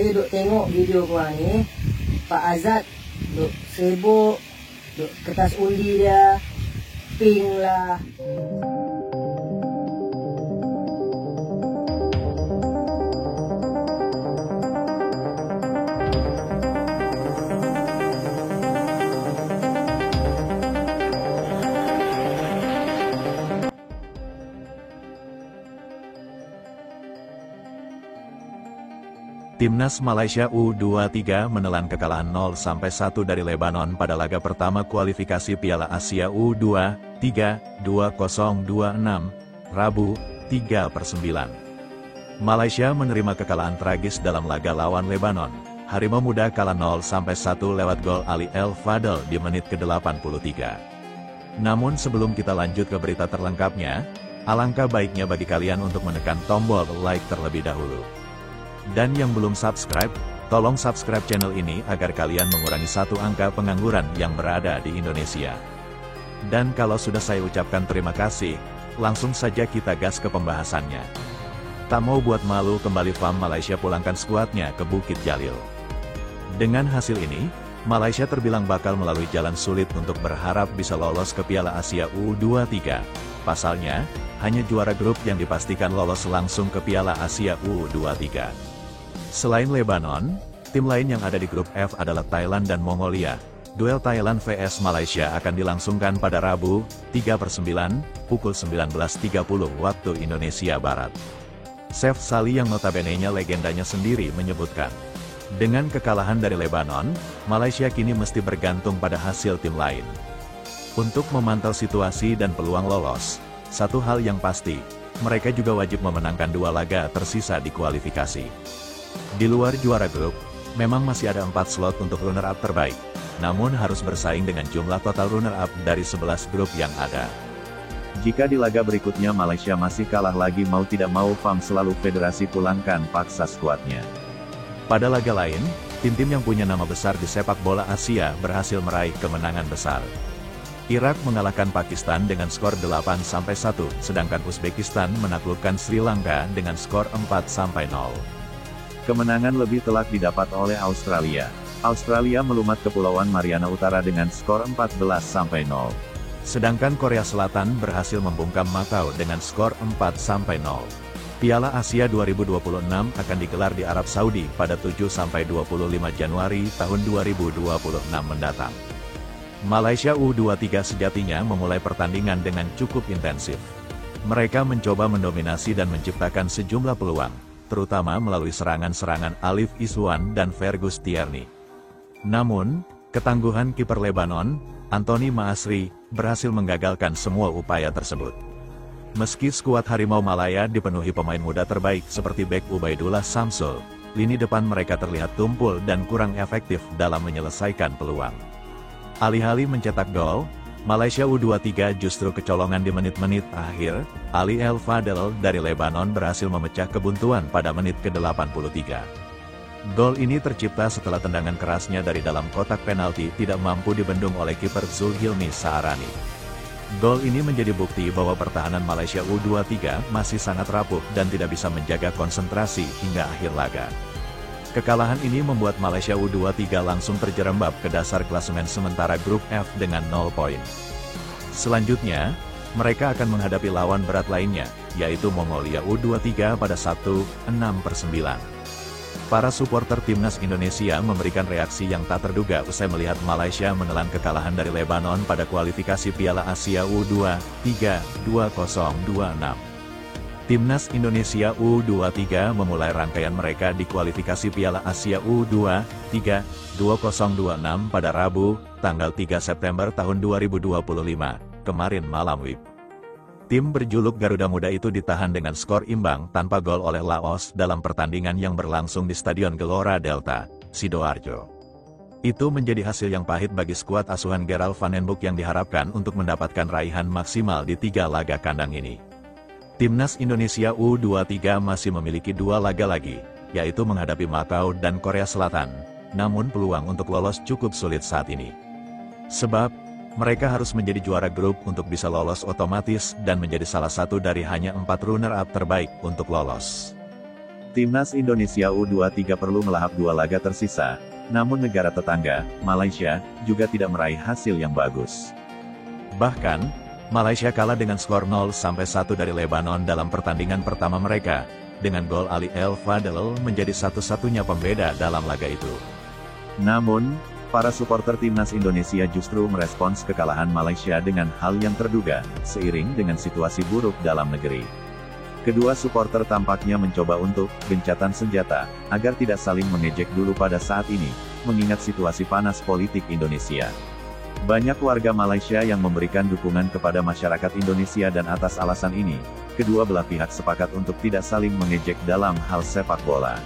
saja duk tengok video gua ni, Pak Azad duk sibuk, duk kertas undi dia, ping lah. Timnas Malaysia U23 menelan kekalahan 0-1 dari Lebanon pada laga pertama kualifikasi Piala Asia U23 2026, Rabu, 3/9. Malaysia menerima kekalahan tragis dalam laga lawan Lebanon. Harimau Muda kalah 0-1 lewat gol Ali El Fadel di menit ke-83. Namun sebelum kita lanjut ke berita terlengkapnya, alangkah baiknya bagi kalian untuk menekan tombol like terlebih dahulu. Dan yang belum subscribe, tolong subscribe channel ini agar kalian mengurangi satu angka pengangguran yang berada di Indonesia. Dan kalau sudah saya ucapkan terima kasih, langsung saja kita gas ke pembahasannya. Tak mau buat malu, kembali FAM Malaysia pulangkan skuadnya ke Bukit Jalil. Dengan hasil ini, Malaysia terbilang bakal melalui jalan sulit untuk berharap bisa lolos ke Piala Asia U23. Pasalnya, hanya juara grup yang dipastikan lolos langsung ke Piala Asia U23. Selain Lebanon, tim lain yang ada di grup F adalah Thailand dan Mongolia. Duel Thailand vs Malaysia akan dilangsungkan pada Rabu, 3/9, pukul 19.30 waktu Indonesia Barat. Chef Sali yang notabene-nya legendanya sendiri menyebutkan, dengan kekalahan dari Lebanon, Malaysia kini mesti bergantung pada hasil tim lain. Untuk memantau situasi dan peluang lolos, satu hal yang pasti, mereka juga wajib memenangkan 2 laga tersisa di kualifikasi. Di luar juara grup, memang masih ada 4 slot untuk runner-up terbaik, namun harus bersaing dengan jumlah total runner-up dari 11 grup yang ada. Jika di laga berikutnya Malaysia masih kalah lagi, mau tidak mau FAM selalu federasi pulangkan paksa skuadnya. Pada laga lain, tim-tim yang punya nama besar di sepak bola Asia berhasil meraih kemenangan besar. Irak mengalahkan Pakistan dengan skor 8-1, sedangkan Uzbekistan menaklukkan Sri Lanka dengan skor 4-0. Kemenangan lebih telak didapat oleh Australia. Australia melumat Kepulauan Mariana Utara dengan skor 14-0. Sedangkan Korea Selatan berhasil membungkam Macau dengan skor 4-0. Piala Asia 2026 akan digelar di Arab Saudi pada 7-25 Januari tahun 2026 mendatang. Malaysia U23 sejatinya memulai pertandingan dengan cukup intensif. Mereka mencoba mendominasi dan menciptakan sejumlah peluang, terutama melalui serangan-serangan Alif Iswan dan Fergus Tierney. Namun, ketangguhan kiper Lebanon, Anthony Maasri, berhasil menggagalkan semua upaya tersebut. Meski skuad Harimau Malaya dipenuhi pemain muda terbaik seperti bek Ubaidullah Samsul, lini depan mereka terlihat tumpul dan kurang efektif dalam menyelesaikan peluang. Alih-alih mencetak gol, Malaysia U23 justru kecolongan di menit-menit akhir. Ali El Fadel dari Lebanon berhasil memecah kebuntuan pada menit ke-83. Gol ini tercipta setelah tendangan kerasnya dari dalam kotak penalti tidak mampu dibendung oleh kiper Zulhilmi Saharani. Gol ini menjadi bukti bahwa pertahanan Malaysia U23 masih sangat rapuh dan tidak bisa menjaga konsentrasi hingga akhir laga. Kekalahan ini membuat Malaysia U23 langsung terjerembab ke dasar klasemen sementara grup F dengan 0 poin. Selanjutnya, mereka akan menghadapi lawan berat lainnya, yaitu Mongolia U23 pada Sabtu, 6/9. Para supporter timnas Indonesia memberikan reaksi yang tak terduga usai melihat Malaysia menelan kekalahan dari Lebanon pada kualifikasi Piala Asia U23 2026. Timnas Indonesia U23 memulai rangkaian mereka di kualifikasi Piala Asia U23 2026 pada Rabu, tanggal 3 September tahun 2025, kemarin malam WIB. Tim berjuluk Garuda Muda itu ditahan dengan skor imbang tanpa gol oleh Laos dalam pertandingan yang berlangsung di Stadion Gelora Delta, Sidoarjo. Itu menjadi hasil yang pahit bagi skuad asuhan Gerald Van den Boeck yang diharapkan untuk mendapatkan raihan maksimal di 3 laga kandang ini. Timnas Indonesia U23 masih memiliki 2 laga lagi, yaitu menghadapi Macau dan Korea Selatan, namun peluang untuk lolos cukup sulit saat ini. Sebab, mereka harus menjadi juara grup untuk bisa lolos otomatis dan menjadi salah satu dari hanya 4 runner-up terbaik untuk lolos. Timnas Indonesia U23 perlu melahap 2 laga tersisa, namun negara tetangga, Malaysia, juga tidak meraih hasil yang bagus. Bahkan, Malaysia kalah dengan skor 0-1 dari Lebanon dalam pertandingan pertama mereka, dengan gol Ali El Fadel menjadi satu-satunya pembeda dalam laga itu. Namun, para supporter Timnas Indonesia justru merespons kekalahan Malaysia dengan hal yang terduga, seiring dengan situasi buruk dalam negeri. Kedua supporter tampaknya mencoba untuk gencatan senjata, agar tidak saling mengejek dulu pada saat ini, mengingat situasi panas politik Indonesia. Banyak warga Malaysia yang memberikan dukungan kepada masyarakat Indonesia dan atas alasan ini, kedua belah pihak sepakat untuk tidak saling mengejek dalam hal sepak bola.